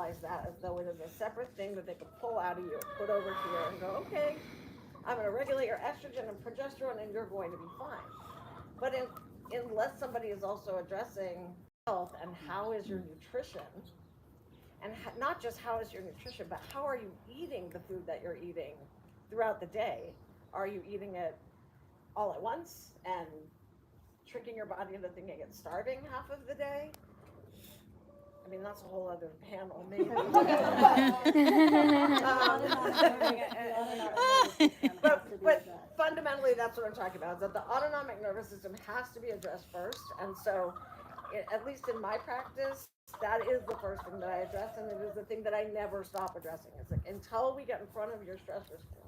internalize that as though it is a separate thing that they can pull out of you, put over here and go, okay, I'm going to regulate your estrogen and progesterone and you're going to be fine. But unless somebody is also addressing health and how is your nutrition, and not just how is your nutrition, but how are you eating the food that you're eating throughout the day? Are you eating it all at once and tricking your body into thinking it's starving half of the day? I mean, that's a whole other panel, maybe. But fundamentally, that's what I'm talking about, is that the autonomic nervous system has to be addressed first. And so, at least in my practice, that is the first thing that I address, and it is the thing that I never stop addressing. It's like, until we get in front of your stress response.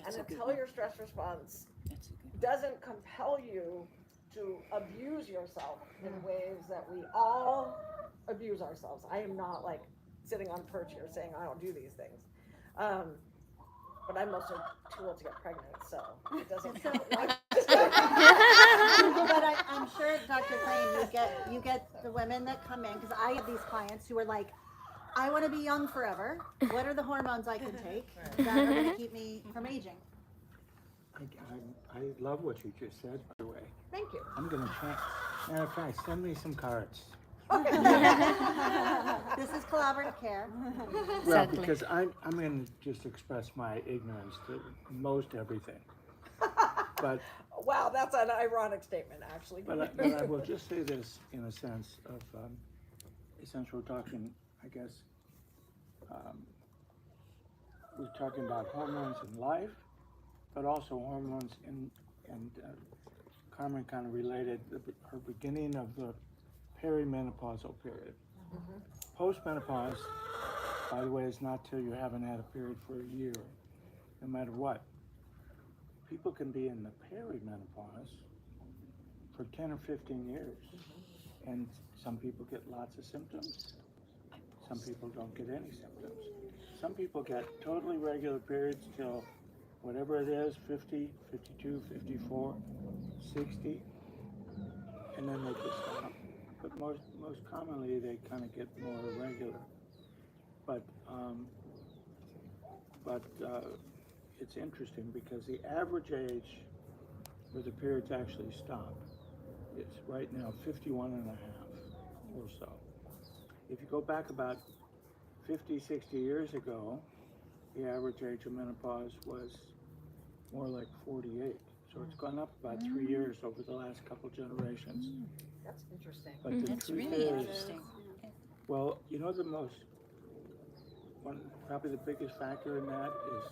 And until your stress response doesn't compel you to abuse yourself in ways that we all abuse ourselves. I am not like sitting on perch here saying I don't do these things. But I'm also too old to get pregnant, so it doesn't count. But I'm sure, Dr. Crane, you get the women that come in, because I have these clients who are like, I want to be young forever. What are the hormones I can take that are going to keep me from aging? I love what you just said, by the way. Thank you. I'm going to change. Matter of fact, send me some cards. Okay. This is collaborative care. Well, Exactly. because I'm going to just express my ignorance to most everything. But Wow, that's an ironic statement, actually. but I will just say this in a sense of, since we're talking, I guess, we're talking about hormones in life, but also hormones in Carmen kind of related her beginning of the perimenopausal period. Postmenopause, by the way, is not till you haven't had a period for a year, no matter what. People can be in the perimenopause for 10 or 15 years, and some people get lots of symptoms. Some people don't get any symptoms. Some people get totally regular periods till whatever it is, 50, 52, 54, 60, and then they just stop. But most commonly they kind of get more irregular. But it's interesting because the average age where the periods actually stop is right now 51 and a half or so. If you go back about 50, 60 years ago, the average age of menopause was more like 48. So it's gone up about 3 years over the last couple generations. That's interesting. But the That's truth really is, interesting. well, you know, probably the biggest factor in that is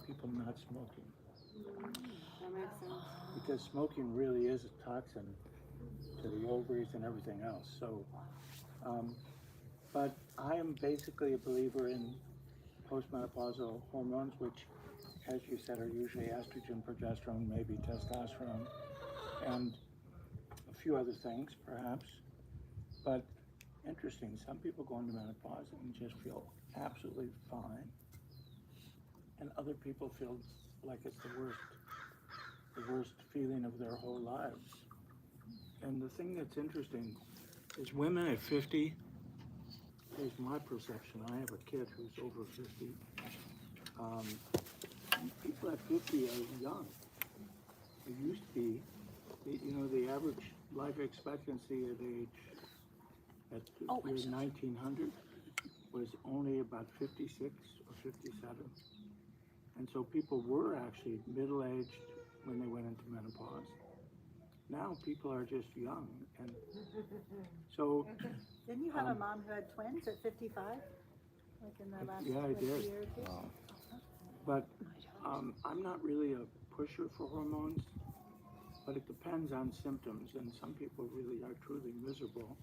people not smoking. That makes sense. Because smoking really is a toxin to the ovaries and everything else. So, but I am basically a believer in postmenopausal hormones, which, as you said, are usually estrogen, progesterone, maybe testosterone, and a few other things, perhaps. But interesting, some people go into menopause and just feel absolutely fine, and other people feel like it's the worst feeling of their whole lives. And the thing that's interesting is women at 50, here's my perception, I have a kid who's over 50, people at 50 are young. It used to be, you know, the average life expectancy at year 1900 was only about 56 or 57. And so people were actually middle-aged when they went into menopause. Now people are just young. And so... Didn't you have a mom who had twins at 55? Like in the last yeah, I did. year or two? But I'm not really a pusher for hormones, but it depends on symptoms. And some people really are truly miserable,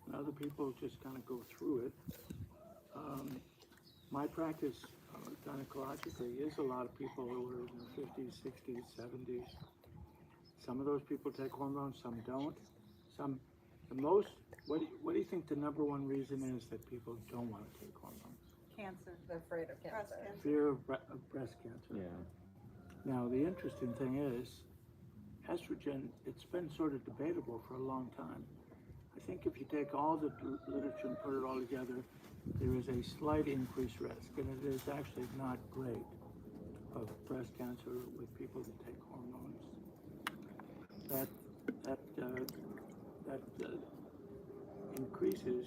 and other people just kind of go through it. My practice gynecologically is a lot of people who are in their 50s, 60s, 70s. Some of those people take hormones, some don't. What do you think the number one reason is that people don't want to take hormones? Cancer. They're afraid of Breast cancer. cancer. Fear of breast cancer. Yeah. Now, the interesting thing is, estrogen, it's been sort of debatable for a long time. I think if you take all the literature and put it all together, there is a slight increased risk, and it is actually not great, of breast cancer with people that take hormones. That increases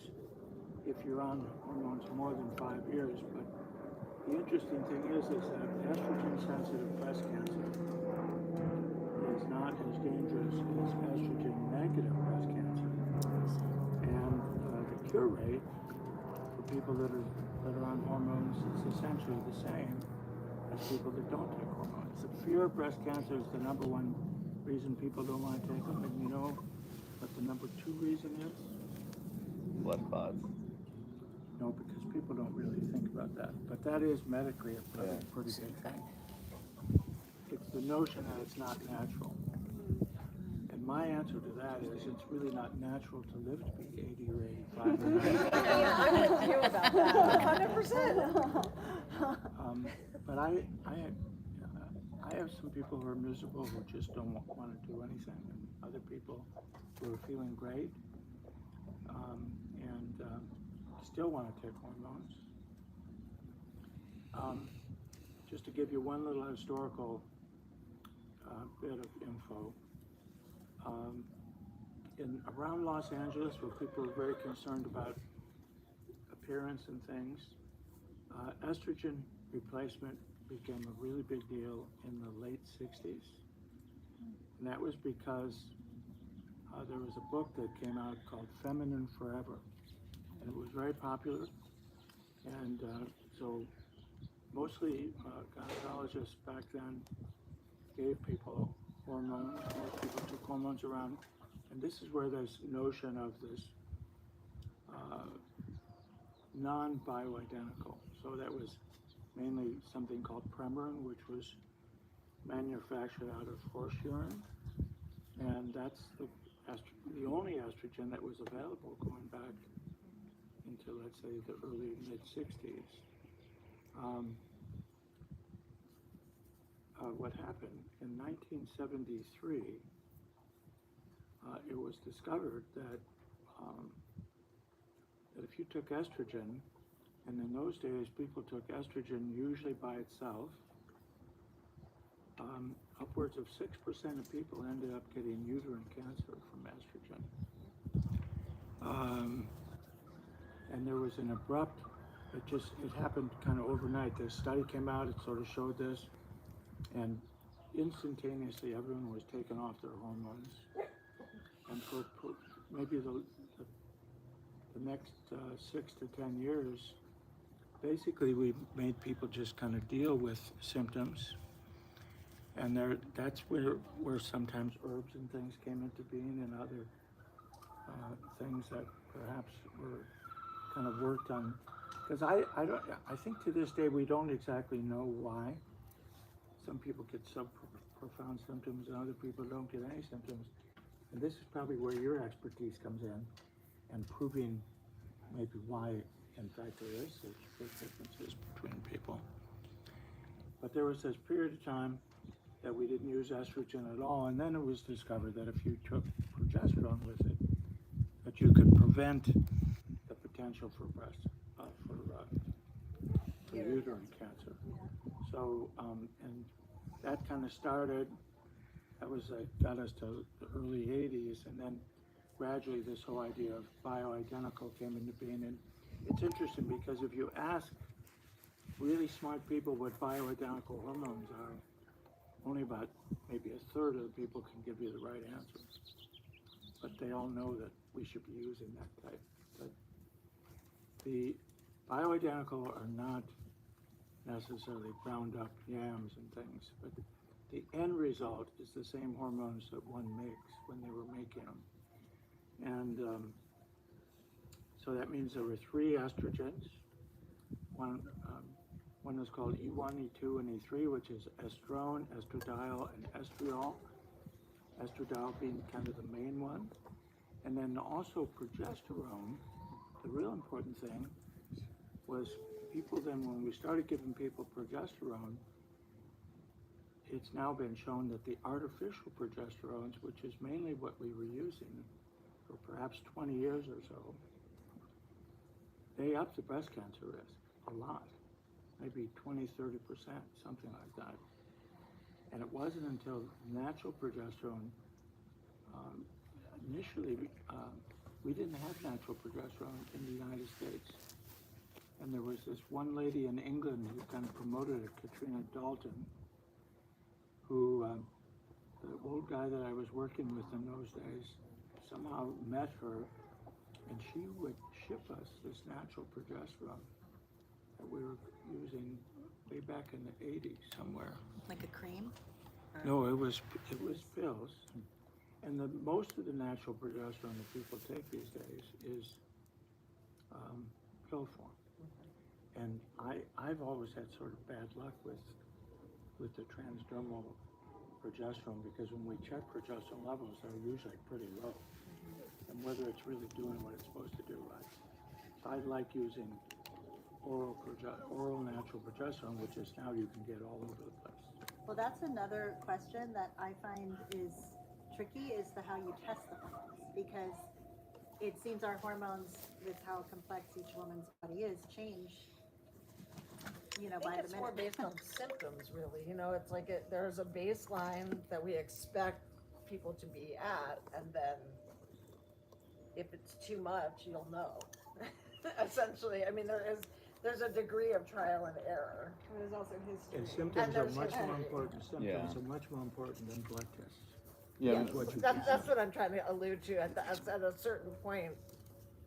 if you're on hormones more than 5 years. But the interesting thing is that estrogen-sensitive breast cancer is not as dangerous as estrogen-negative breast cancer, and the cure rate for people that are on hormones is essentially the same as people that don't take hormones. The fear of breast cancer is the number one reason people don't want to take them, and you know what the number 2 reason is? Blood clots. No, because people don't really think about that. But that is medically a pretty big thing. It's the notion that it's not natural. And my answer to that is it's really not natural to live to be 80 or 85 or 90. I'm with you about that, 100%. But I have some people who are miserable who just don't want to do anything, and other people who are feeling great and still want to take hormones. Just to give you one little historical bit of info, around Los Angeles, where people are very concerned about appearance and things, estrogen replacement became a really big deal in the late 60s. And that was because there was a book that came out called Feminine Forever. And it was very popular. And so mostly gynecologists back then gave people hormones. Most people took hormones around. And this is where this notion of this non-bioidentical. So that was mainly something called Premarin, which was manufactured out of horse urine. And that's the only estrogen that was available going back into, let's say, the early mid-60s. What happened in 1973, it was discovered that if you took estrogen, and in those days people took estrogen usually by itself, upwards of 6% of people ended up getting uterine cancer from estrogen. And there was an abrupt, it happened kind of overnight. This study came out, it sort of showed this, and instantaneously everyone was taken off their hormones. And for maybe the next 6 to 10 years, basically we made people just kind of deal with symptoms. And that's where sometimes herbs and things came into being, and other things that perhaps were kind of worked on. Because I think to this day we don't exactly know why some people get so profound symptoms and other people don't get any symptoms. And this is probably where your expertise comes in, and proving maybe why, in fact, there is such big differences between people. But there was this period of time that we didn't use estrogen at all, and then it was discovered that if you took progesterone with it, that you could prevent the potential for uterine cancer. So, and that kind of started. That was got us to the early 80s, and then gradually this whole idea of bioidentical came into being. And it's interesting because if you ask really smart people what bioidentical hormones are, only about maybe a third of the people can give you the right answer. But they all know that we should be using that type. But the bioidentical are not necessarily ground up yams and things, but the end result is the same hormones that one makes when they were making them. And so that means there were 3 estrogens. One is called E1, E2, and E3, which is estrone, estradiol, and estriol. Estradiol being kind of the main one. And then also progesterone. The real important thing was people then, when we started giving people progesterone, it's now been shown that the artificial progesterones, which is mainly what we were using for perhaps 20 years or so, they up the breast cancer risk a lot, maybe 20, 30%, something like that. And it wasn't until natural progesterone, initially, we didn't have natural progesterone in the United States. And there was this one lady in England who kind of promoted it, Katrina Dalton, who, the old guy that I was working with in those days, somehow met her, and she would ship us this natural progesterone that we were using way back in the 80s somewhere. Like a cream? No, it was pills. And most of the natural progesterone that people take these days is pill form. And I've always had sort of bad luck with the transdermal progesterone, because when we check progesterone levels, they're usually pretty low. And whether it's really doing what it's supposed to do, I like using oral natural progesterone, which is now you can get all over the place. Well, that's another question that I find is tricky, is how you test the hormones, because it seems our hormones, with how complex each woman's body is, change, by the it's more minute. based on symptoms, really. It's like there's a baseline that we expect people to be at, and then if it's too much, you'll know. Essentially, I mean, there's a degree of trial and error. There's also history. And symptoms are there's much more history. important. Symptoms Yeah. are much more important than blood tests. Yeah. That's what you That's what I'm trying to allude to. At a certain point,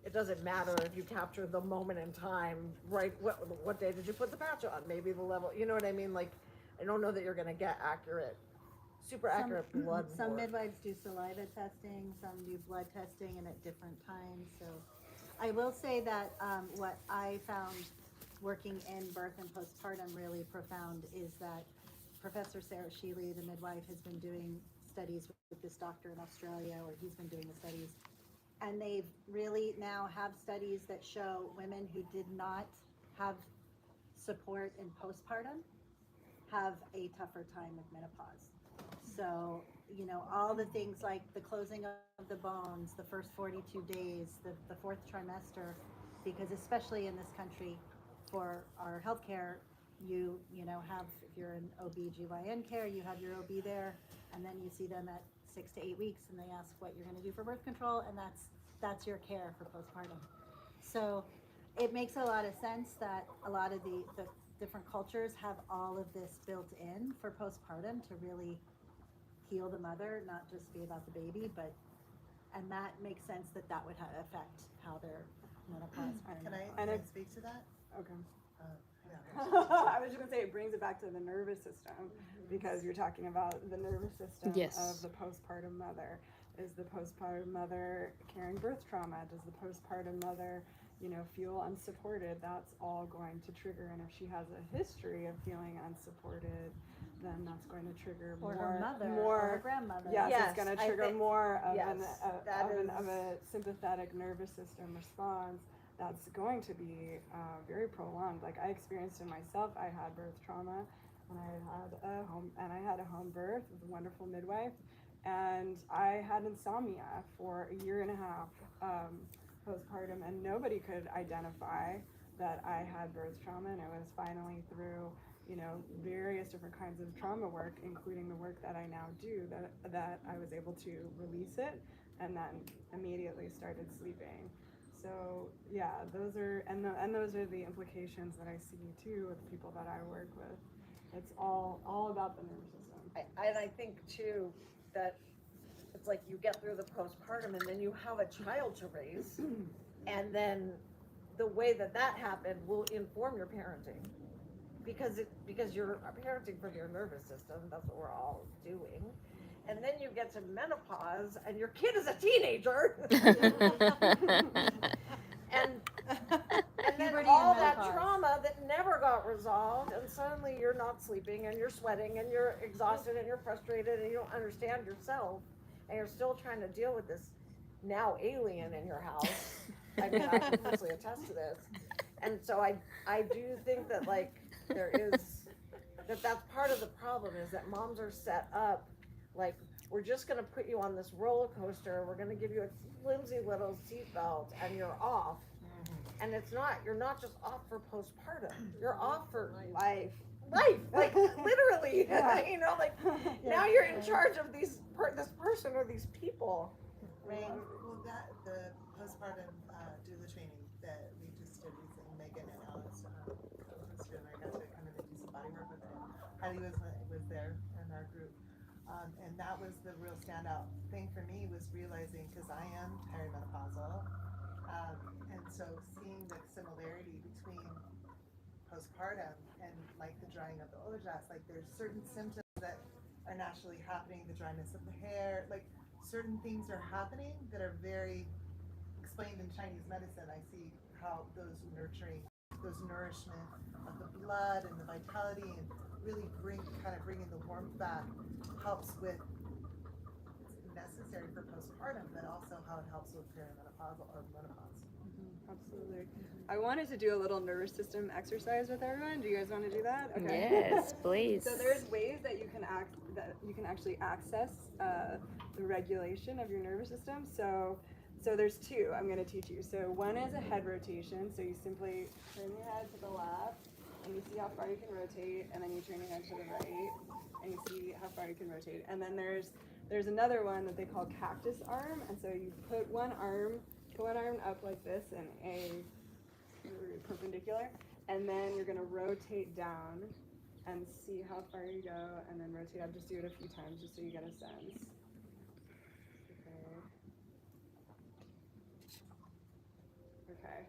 it doesn't matter if you capture the moment in time, right? What day did you put the patch on? Maybe the level, you know what I mean? Like, I don't know that you're gonna get super accurate blood Some work. midwives do saliva testing, some do blood testing, and at different times. So I will say that what I found working in birth and postpartum really profound is that Professor Sarah Sheely, the midwife, has been doing studies with this doctor in Australia, or he's been doing the studies. And they really now have studies that show women who did not have support in postpartum have a tougher time with menopause. So, all the things like the closing of the bones, the first 42 days, the fourth trimester, because especially in this country for our healthcare, you have, if you're in OB/GYN care, you have your OB there, and then you see them at 6 to 8 weeks, and they ask what you're going to do for birth control, and that's your care for postpartum. So it makes a lot of sense that a lot of the different cultures have all of this built in for postpartum to really heal the mother, not just be about the baby, and that makes sense that would affect how their menopause. Can And I it- speak to that? Okay. Yeah. I was just gonna say, it brings it back to the nervous system, because you're talking about the nervous system Yes. of the postpartum mother. Is the postpartum mother carrying birth trauma? Does the postpartum mother, feel unsupported? That's all going to trigger. And if she has a history of feeling unsupported, then that's going to trigger Or more, her mother, more. or her grandmother. Yes, Yes, it's going to I trigger think- more of, yes, that of a is- sympathetic nervous system response. That's going to be very prolonged. Like I experienced in myself, I had birth trauma, and I had a home birth with a wonderful midwife, and I had insomnia for a year and a half postpartum, and nobody could identify that I had birth trauma, and it was finally through various different kinds of trauma work, including the work that I now do, that I was able to release it, and then immediately started sleeping. So yeah, those are the implications that I see too with people that I work with. It's all about the nervous system. I think too that it's like you get through the postpartum and then you have a child to raise, and then the way that happened will inform your parenting, because you're parenting from your nervous system. That's what we're all doing. And then you get to menopause and your kid is a teenager. and then Puberty all and that menopause. trauma that never got resolved, and suddenly you're not sleeping and you're sweating and you're exhausted and you're frustrated and you don't understand yourself, and you're still trying to deal with this now alien in your house. I mean, I can personally attest to this. And so I do think that there is, that's part of the problem, is that moms are set up like, we're just going to put you on this roller coaster. We're going to give you a flimsy little seatbelt and you're off. And you're not just off for postpartum, you're off for Life. life, like literally. Yeah. You know, like Yeah. now you're in charge of this person or these people. Right. Well, the postpartum doula training that we just did recently, Megan and Alex hosted, and I got to come in and do some body work with her. Heidi was there in our group, and that was the real standout thing for me, was realizing, because I am perimenopausal, and so seeing the similarity between postpartum and like the drying of the ojas, like there's certain symptoms that are naturally happening, the dryness of the hair, like certain things are happening that are very explained in Chinese medicine. I see how those nourishment of the blood and the vitality, and really bringing the warmth back helps with, it's necessary for postpartum, but also how it helps with perimenopausal or menopause. Absolutely. I wanted to do a little nervous system exercise with everyone. Do you guys want to do that? Okay. Yes, please. So there's ways that you can actually access the regulation of your nervous system. So there's two I'm going to teach you. So one is a head rotation. So you simply turn your head to the left, and you see how far you can rotate, and then you turn your head to the right, and you see how far you can rotate. And then there's another one that they call cactus arm. And so you put one arm up like this in a perpendicular, and then you're going to rotate down and see how far you go, and then rotate up. Just do it a few times just so you get a sense. Okay.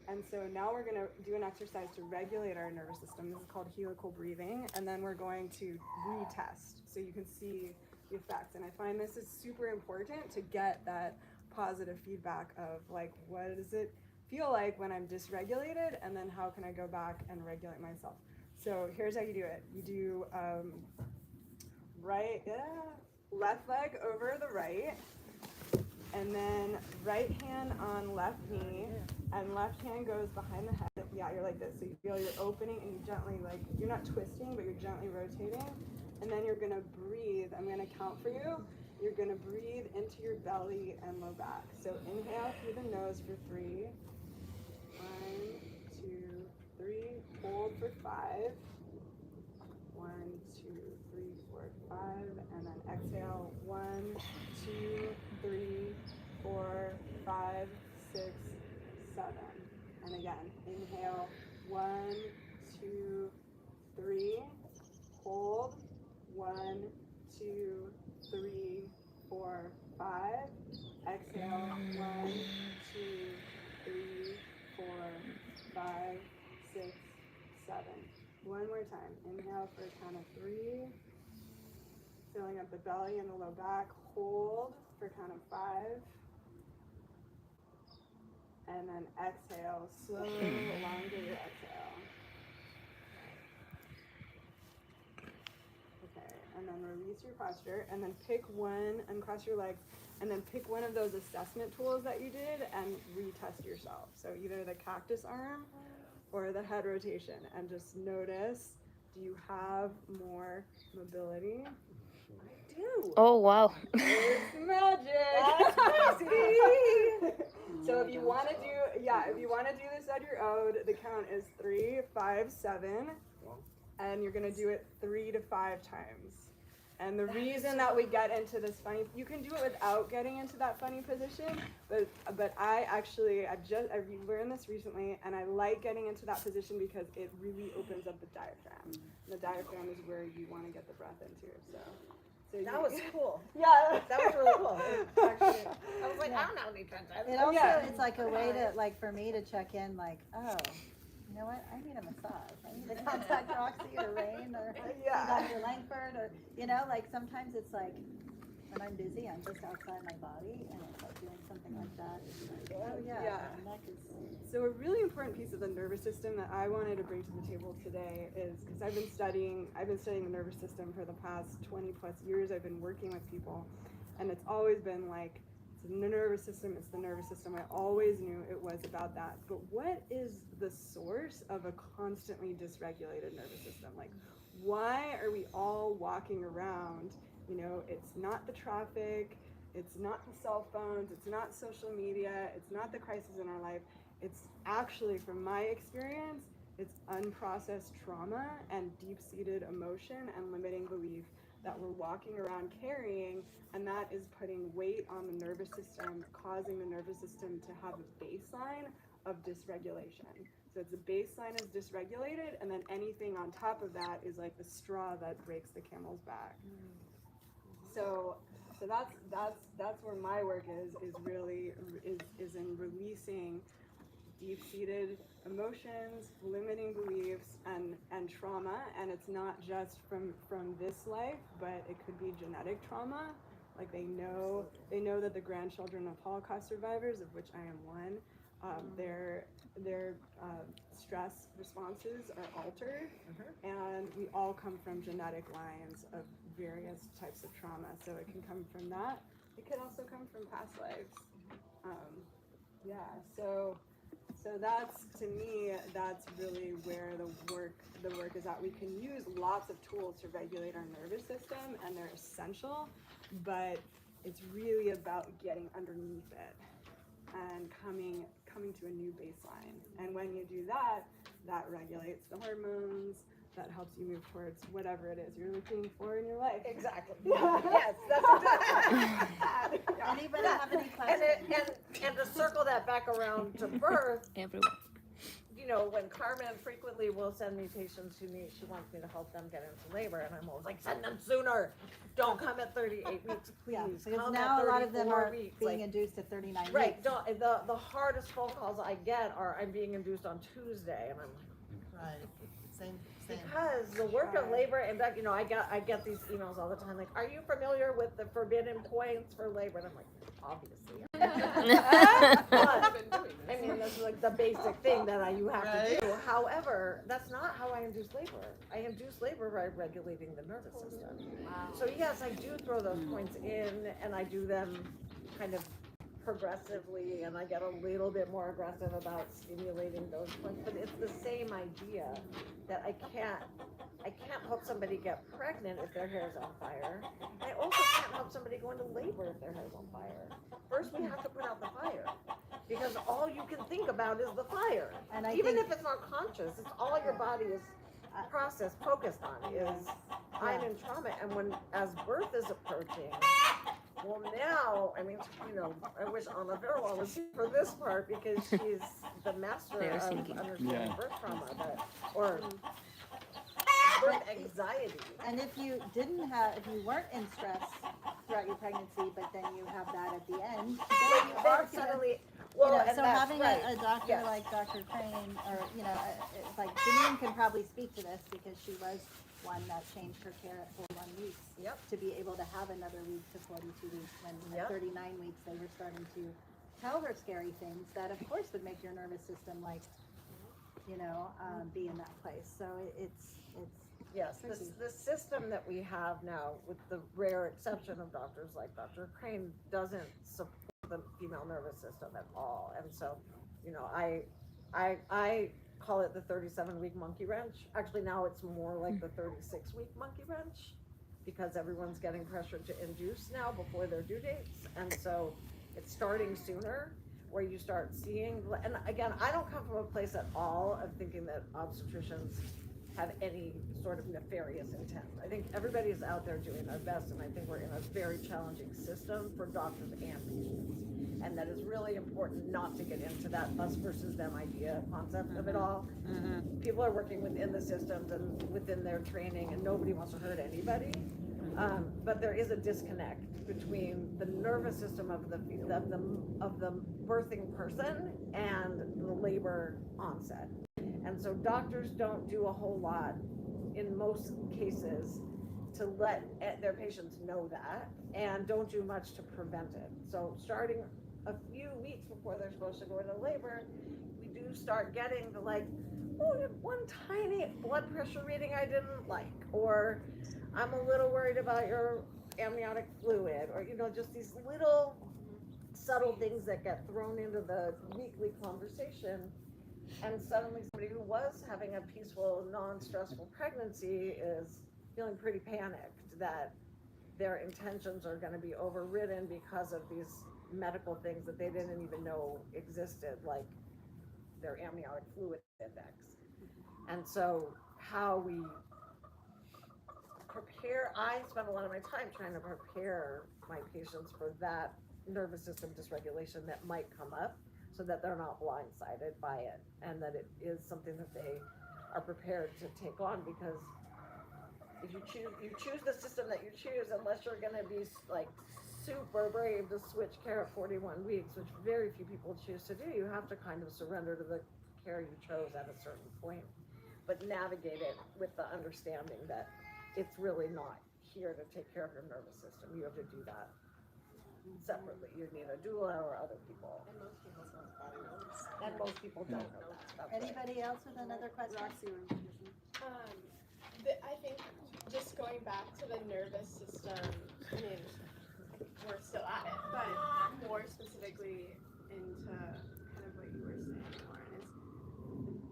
And so now we're going to do an exercise to regulate our nervous system. This is called helical breathing, and then we're going to retest so you can see the effects. And I find this is super important to get that positive feedback of like, what does it feel like when I'm dysregulated, and then how can I go back and regulate myself. So here's how you do it. You do left leg over the right, and then right hand on left knee, and left hand goes behind the head. Yeah, you're like this. So you feel you're opening, and you gently, like, you're not twisting, but you're gently rotating. And then you're gonna breathe. I'm gonna count for you. You're gonna breathe into your belly and low back. So inhale through the nose for 3. 1, 2, 3. Hold for 5. 1, 2, 3, 4, 5. And then exhale. 1, 2, 3, 4, 5, 6, 7. And again, inhale. 1, 2, 3. Hold. 1, 2, 3, 4, 5. Exhale. 1, 2, 3, 4, 5, 6, 7. One more time. Inhale for a count of 3. Filling up the belly and the low back. Hold for a count of 5. And then exhale. Slowly elongate your exhale. And then release your posture, and then pick one, uncross your legs, and then pick one of those assessment tools that you did and retest yourself. So either the cactus arm or the head rotation, and just notice, do you have more mobility? I do. Oh, wow. It's magic. That's crazy. So if you want to do this on your own, the count is 3, 5, 7. And you're going to do it 3 to 5 times. And the reason that we get into this funny, you can do it without getting into that funny position, but I've learned this recently, and I like getting into that position because it really opens up the diaphragm. The diaphragm is where you want to get the breath into. So That was cool. Yeah. That was really cool. Actually, I was like, I don't know any French. It also, it's like a way to, like, for me to check in, like, oh, you know what, I need a massage. I need to contact Roxy or Rain or Dr. Langford, or, you know, like, sometimes it's like, when I'm busy, I'm just outside my body, and it's like doing something like that. It's like, oh yeah, my neck is... So a really important piece of the nervous system that I wanted to bring to the table today is, because I've been studying the nervous system for the past 20 plus years. I've been working with people, and it's always been like, it's the nervous system, it's the nervous system. I always knew it was about that. But what is the source of a constantly dysregulated nervous system? Like, why are we all walking around? You know, it's not the traffic, it's not the cell phones, it's not social media, it's not the crisis in our life. it's actually, from my experience, it's unprocessed trauma and deep-seated emotion and limiting belief that we're walking around carrying, and that is putting weight on the nervous system, causing the nervous system to have a baseline of dysregulation. So it's a baseline is dysregulated, and then anything on top of that is like the straw that breaks the camel's back. So that's where my work is really is in releasing deep-seated emotions, limiting beliefs, and trauma. And it's not just from this life, but it could be genetic trauma. Like they know that the grandchildren of Holocaust survivors, of which I am one, their stress responses are altered, and we all come from genetic lines of various types of trauma. So it can come from that. It could also come from past lives. So that's, to me, that's really where the work is at. We can use lots of tools to regulate our nervous system, and they're essential, but it's really about getting underneath it and coming to a new baseline. And when you do that, that regulates the hormones, that helps you move towards whatever it is you're looking for in your life. Exactly. Yes, that's exactly. Anybody have any questions? And to circle that back around to birth, Everyone. you know, when Carmen frequently will send me patients she wants me to help them get into labor, and I'm always like, send them sooner. Don't come at 38 weeks, please. Yeah, because come now at a lot of them 34 are weeks. being Like, induced at 39 right. weeks. Don't, the hardest phone calls I get are, I'm being induced on Tuesday, and I'm like, Right, same. because the work of labor and you know, I get these emails all the time like, are you familiar with the forbidden points for labor? And I'm like, obviously. But, I mean, that's like the basic thing that you have to do. However, that's not how I induce labor. I induce labor by regulating the nervous system. Wow. So yes, I do throw those points in, and I do them kind of progressively, and I get a little bit more aggressive about stimulating those points, but it's the same idea that I can't help somebody get pregnant if their hair is on fire. I also can't help somebody go into labor if their hair is on fire. First, we have to put out the fire, because all you can think about is the fire. And even if it's not conscious, it's all your body is focused on is I'm in trauma. And as birth is approaching, well, now, I mean, you know, I wish Anna Verwal was here for this part, because she's the master They're of thinking. understanding birth trauma, or birth anxiety. And if you weren't in stress throughout your pregnancy, but then you have that at the end, then you are Suddenly, so having a doctor like Dr. Crane, or, you know, it's like Janine can probably speak to this, because she was one that changed her care at 41 weeks. Yep. To be able to have another week to 42 weeks, when at 39 weeks they were starting to tell her scary things that of course would make your nervous system like, you know, be in that place. So it's Yes, the system that we have now, with the rare exception of doctors like Dr. Crane, doesn't support the female nervous system at all. And so, you know, I call it the 37-week monkey wrench. Actually, now it's more like the 36-week monkey wrench, because everyone's getting pressured to induce now before their due dates. And so it's starting sooner, where you start seeing, and again, I don't come from a place at all of thinking that obstetricians have any sort of nefarious intent. I think everybody is out there doing their best, and I think we're in a very challenging system for doctors and patients. And that is really important not to get into that us versus them concept of it all. People are working within the systems and within their training, and nobody wants to hurt anybody. But there is a disconnect between the nervous system of the birthing person and the labor onset. And so doctors don't do a whole lot in most cases to let their patients know that, and don't do much to prevent it. So starting a few weeks before they're supposed to go into labor, we do start getting the like, oh, you have one tiny blood pressure reading I didn't like, or I'm a little worried about your amniotic fluid, or, you know, just these little subtle things that get thrown into the weekly conversation. And suddenly somebody who was having a peaceful, non-stressful pregnancy is feeling pretty panicked that their intentions are going to be overridden because of these medical things that they didn't even know existed, like their amniotic fluid index. And so how we prepare, I spend a lot of my time trying to prepare my patients for that nervous system dysregulation that might come up, so that they're not blindsided by it, and that it is something that they are prepared to take on. Because if you choose the system that you choose, unless you're going to be like super brave to switch care at 41 weeks, which very few people choose to do, you have to kind of surrender to the care you chose at a certain point, but navigate it with the understanding that it's really not here to take care of your nervous system. You have to do that separately. You need a doula or other people. And most people don't body knows. And most people don't know that. That's right. Anybody else with another question? Roxy was I think just going back to the nervous system, I mean, we're still at it, but more specifically into kind of what you were saying, Lauren, is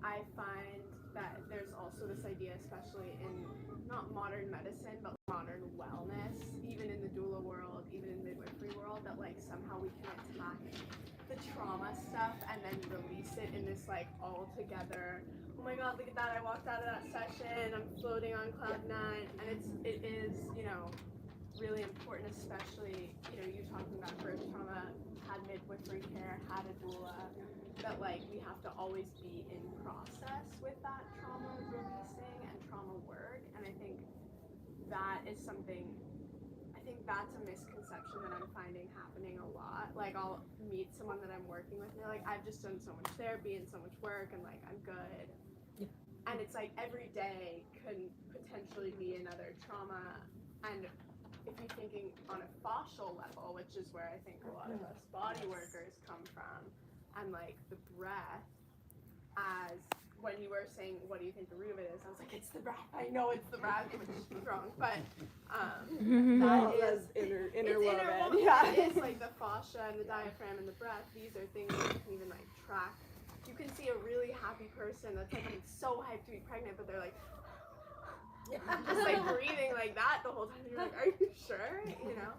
I find that there's also this idea, especially in not modern medicine, but modern wellness, even in the doula world, even in midwifery world, that like somehow we can attack the trauma stuff and then release it in this like all together, oh my god, look at that, I walked out of that session, I'm floating on cloud 9, and it is, you know, really important, especially, you know, you talking about birth trauma, had midwifery care, had a doula, that like we have to always be in process with that trauma releasing and trauma work. And I think that is something, I think that's a misconception that I'm finding happening a lot. Like I'll meet someone that I'm working with and they're like, I've just done so much therapy and so much work and like I'm good. Yeah. And it's like every day could potentially be another trauma. And if you're thinking on a fascial level, which is where I think a lot of us body workers come from, and like the breath, as when you were saying, what do you think the root of it is? I was like, it's the breath. I know it's the breath, which is wrong, but that is interwoven. Yeah, it's like the fascia and the diaphragm and the breath. These are things that you can even like track. You can see a really happy person that's like, I'm so hyped to be pregnant, but they're like, just like breathing like that the whole time. You're like, are you sure? You know?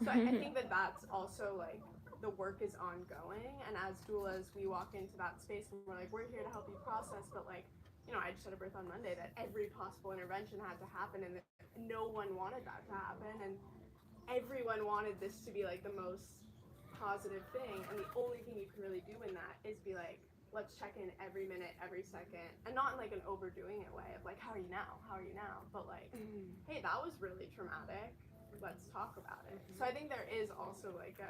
So I think that that's also like, the work is ongoing, and as doulas we walk into that space and we're like, we're here to help you process, but like, you know, I just had a birth on Monday that every possible intervention had to happen and no one wanted that to happen, and everyone wanted this to be like the most positive thing, and the only thing you can really do in that is be like, let's check in every minute, every second, and not in like an overdoing it way of like, how are you now, but like, hey, that was really traumatic, let's talk about it. So I think there is also like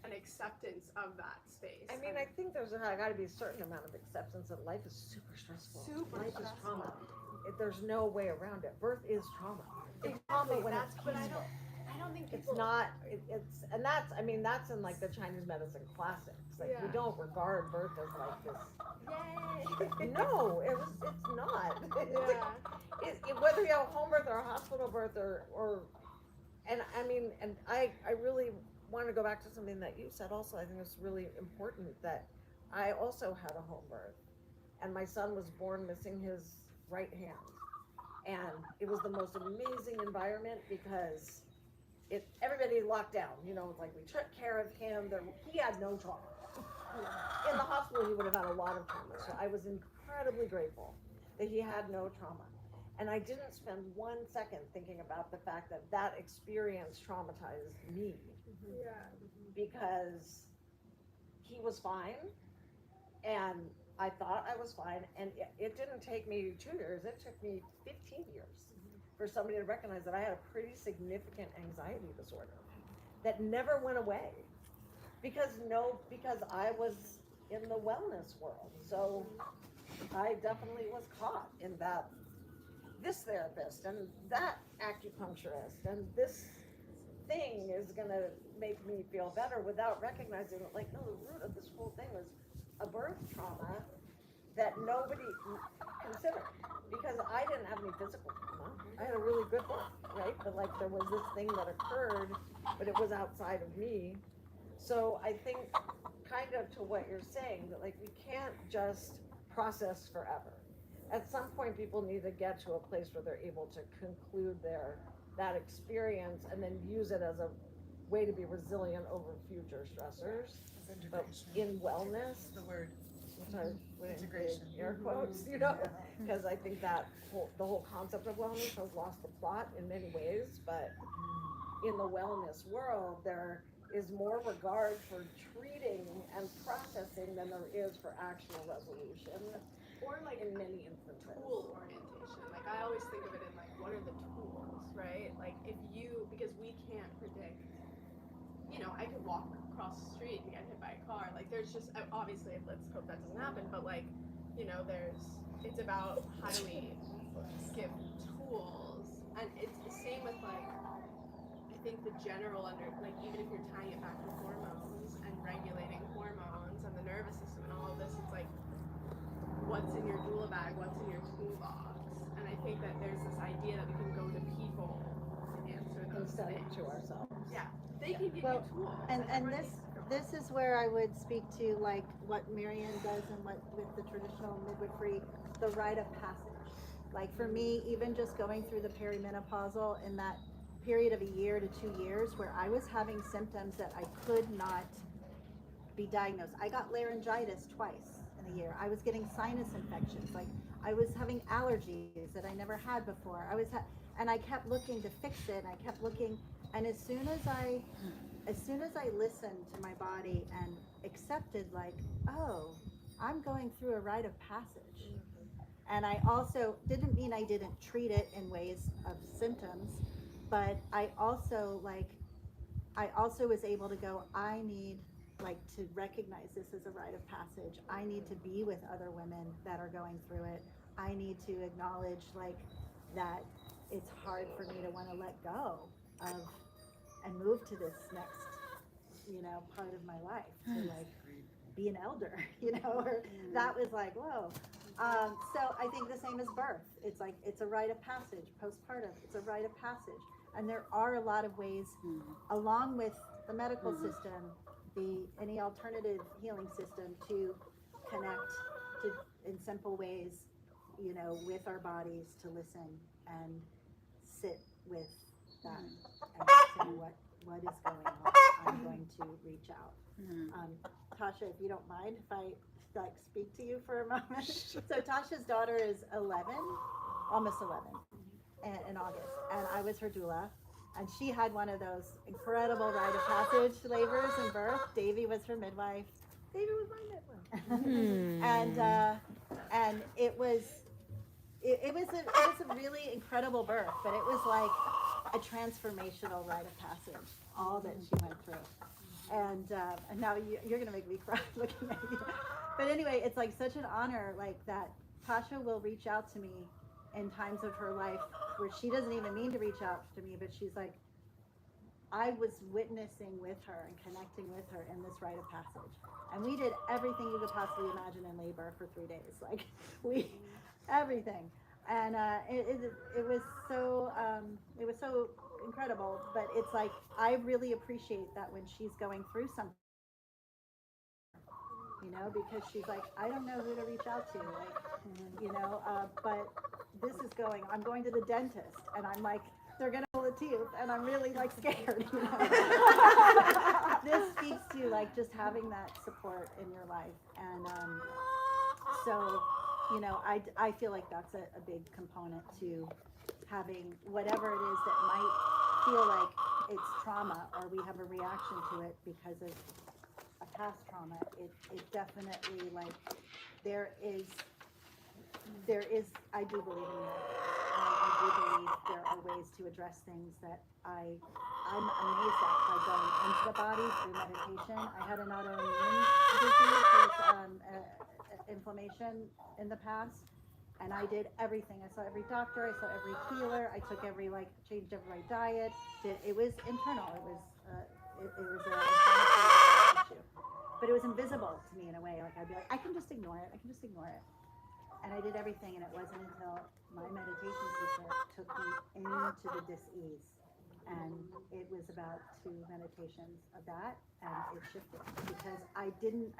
an acceptance of that space. I mean, I think there's got to be a certain amount of acceptance that life is super stressful. Life is trauma. There's no way around it. Birth is trauma. It's trauma when it's But I peaceful. don't think It's people, not. It's and that's. I mean, that's in like the Chinese medicine classics. Like we Yeah. don't regard birth as like this. yay. No, it's not. Yeah. Whether you have a home birth or a hospital birth or and I mean, and I really want to go back to something that you said also. I think it's really important that I also had a home birth, and my son was born missing his right hand, and it was the most amazing environment because everybody locked down. You know, like we took care of him. He had no trauma. In the hospital, he would have had a lot of trauma. So I was incredibly grateful that he had no trauma. And I didn't spend 1 second thinking about the fact that that experience traumatized me. Yeah. Because he was fine, and I thought I was fine, and it didn't take me 2 years, it took me 15 years for somebody to recognize that I had a pretty significant anxiety disorder that never went away because I was in the wellness world. So I definitely was caught in that, this therapist and that acupuncturist and this thing is gonna make me feel better, without recognizing that, like, no, the root of this whole thing was a birth trauma that nobody considered, because I didn't have any physical trauma. I had a really good birth, right? But like there was this thing that occurred, but it was outside of me. So I think kind of to what you're saying, that like we can't just process forever. At some point people need to get to a place where they're able to conclude that experience and then use it as a way to be resilient over future stressors. But in wellness, The word. start putting Integration. air quotes, you know, because I think that the whole concept of wellness has lost the plot in many ways, but in the wellness world, there is more regard for treating and processing than there is for actual resolution Or like in many instances. tool orientation. Like I always think of it in like, what are the tools, right? Like if you, because we can't predict, you know, I could walk across the street and get hit by a car. Like there's just, obviously, let's hope that doesn't happen, but like, you know, it's about how do we give tools, and it's the same with like, I think the general like even if you're tying it back to hormones and regulating hormones and the nervous system and all of this, it's like, what's in your doula bag, what's in your toolbox, and I think that there's this idea that we can go to people to answer those Instead things. to ourselves. Yeah, they can give Well, you tools. and everyone this needs this is where I would speak to like what Marianne does and what with the traditional midwifery, the rite of passage. Like for me, even just going through the perimenopausal in that period of a year to 2 years where I was having symptoms that I could not be diagnosed. I got laryngitis twice in a year. I was getting sinus infections. Like I was having allergies that I never had before. And I kept looking to fix it. And I kept looking, and as soon as I listened to my body and accepted, like, oh, I'm going through a rite of passage. And I also didn't mean I didn't treat it in ways of symptoms, but I also was able to go, I need like to recognize this as a rite of passage. I need to be with other women that are going through it. I need to acknowledge like that it's hard for me to want to let go of and move to this next, part of my life, to like be an elder, or that was like, whoa. So I think the same as birth. It's like, it's a rite of passage, postpartum, it's a rite of passage. And there are a lot of ways, along with the medical system, any alternative healing system, to connect in simple ways, with our bodies, to listen and sit with that and say what is going on. I'm going to reach out. Tasha, if you don't mind, if I speak to you for a moment. So Tasha's daughter is 11, almost 11, in August, and I was her doula, and she had one of those incredible rite of passage labors and birth. Davy was her midwife. Davy was my midwife. And it was a really incredible birth, but it was like a transformational rite of passage, all that she went through. And now you're going to make me cry looking at you. But anyway, it's like such an honor, like that Tasha will reach out to me in times of her life where she doesn't even mean to reach out to me, but she's like, I was witnessing with her and connecting with her in this rite of passage. And we did everything you could possibly imagine in labor for 3 days. Like, everything. And it was so incredible. But it's like, I really appreciate that when she's going through something, because she's like, I don't know who to reach out to, but this is I'm going to the dentist, and I'm like, they're gonna pull a tooth, and I'm really like scared, This speaks to like just having that support in your life, and so, I feel like that's a big component to having whatever it is that might feel like it's trauma, or we have a reaction to it because of a past trauma. It definitely, like, there is, I do believe in miracles. I do believe there are ways to address things that I'm amazed at by going into the body through meditation. I had an autoimmune disease with inflammation in the past, and I did everything. I saw every doctor, I saw every healer, I took changed every diet. It was internal. It was an inflammatory issue. But it was invisible to me in a way. Like, I'd be like, I can just ignore it. And I did everything, and it wasn't until my meditation teacher took me into the dis-ease. And it was about 2 meditations of that, and it shifted. Because I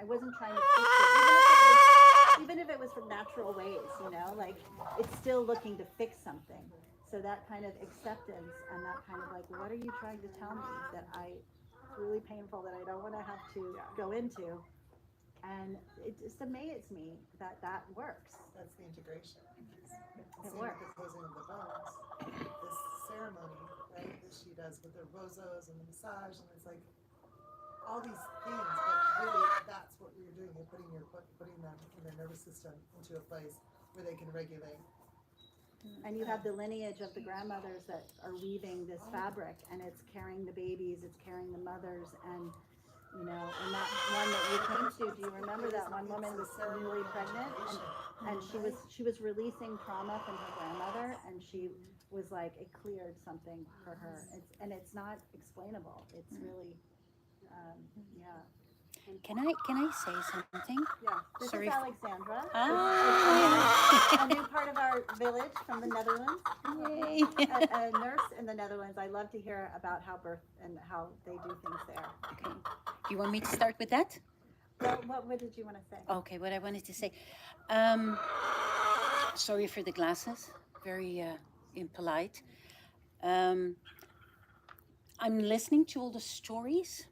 wasn't trying to fix it. Even if it was from natural ways, like, it's still looking to fix something. So that kind of acceptance and that kind of like, what are you trying to tell me that really painful, that I don't want to have to go into, And it just amazed me that that works. That's the integration. It Same works. with the closing of the bones. This ceremony, right, that she does with the bozos and the massage, and it's like all these things, but really that's what you're doing. You're putting them in their nervous system into a place where they can regulate. And you have the lineage of the grandmothers that are weaving this fabric, and it's carrying the babies, it's carrying the mothers, and you know, and that one that you came to, do you remember that one woman was newly pregnant, and she was releasing trauma from her grandmother, and she was like, it cleared something for her. It's not explainable. It's really, yeah. Can I say something? Yeah, this Sorry. is Alexandra. Ah. A new part of our village from the Netherlands. Yay. A nurse in the Netherlands. I love to hear about how birth and how they do things there. Okay. Do you want me to start with that? Well, what did you want to say? Okay, what I wanted to say. Sorry for the glasses. Very impolite. I'm listening to all the stories.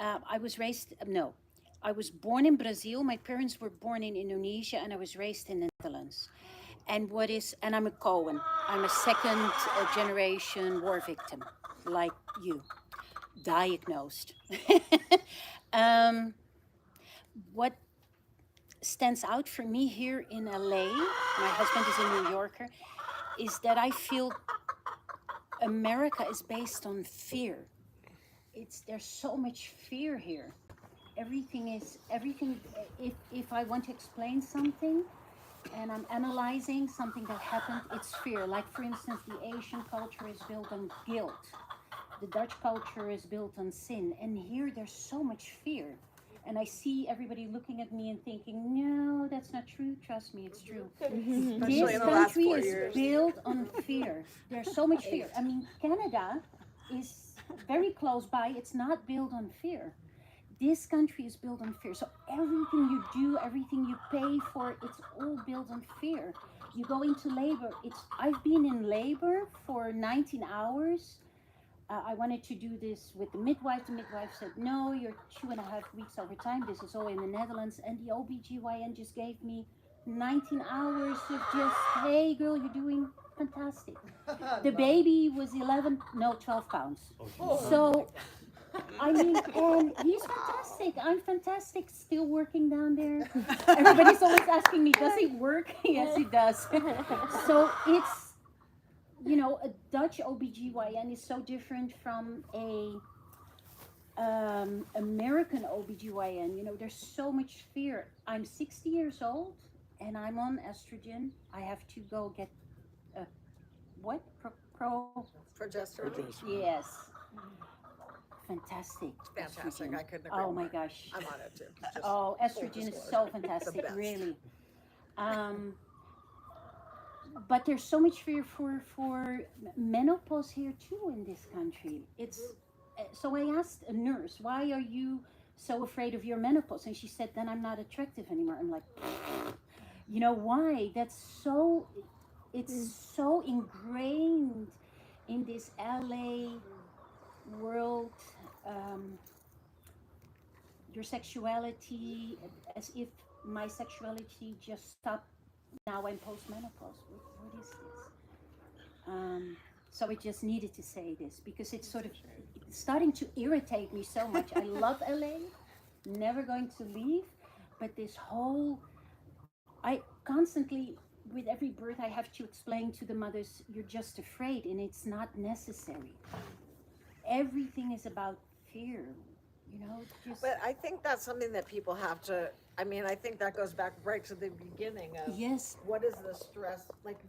I was born in Brazil. My parents were born in Indonesia, and I was raised in the Netherlands. And I'm a Cohen. I'm a second generation war victim, like you, diagnosed. What stands out for me here in LA, my husband is a New Yorker, is that I feel America is based on fear. There's so much fear here. Everything, if I want to explain something and I'm analyzing something that happened, it's fear. Like, for instance, the Asian culture is built on guilt. The Dutch culture is built on sin. And here there's so much fear. And I see everybody looking at me and thinking, no, that's not true. Trust me, it's true. This country is built on fear. There's so much fear. I mean, Canada is very close by. It's not built on fear. This country is built on fear. So everything you do, everything you pay for, it's all built on fear. You go into labor. I've been in labor for 19 hours. I wanted to do this with the midwife. The midwife said, no, you're 2.5 weeks overtime. This is all in the Netherlands. And the OBGYN just gave me 19 hours of just, hey, girl, you're doing fantastic. The baby was 12 pounds. So, I mean, and he's fantastic. I'm fantastic, still working down there. Everybody's always asking me, does he work? Yes, he does. So it's, you know, a Dutch OBGYN is so different from a American OBGYN. You know, there's so much fear. I'm 60 years old and I'm on estrogen. I have to go get Progesterone. Yes. Fantastic. Fantastic. Estrogen. I couldn't agree Oh my more. gosh. I'm on it too. Just Oh, estrogen is so fantastic, best. really. But there's so much fear for menopause here too in this country. So I asked a nurse, why are you so afraid of your menopause? And she said, then I'm not attractive anymore. I'm like, you know why? It's so ingrained in this LA world, your sexuality, as if my sexuality just stopped. Now I'm post-menopause. What is this? So I just needed to say this because it's sort of starting to irritate me so much. I love LA, never going to leave, but I constantly, with every birth, I have to explain to the mothers, you're just afraid, and it's not necessary. Everything is about fear, you know. But I think that's something that people have to. I mean, I think that goes back right to the beginning of Yes. what is the stress like.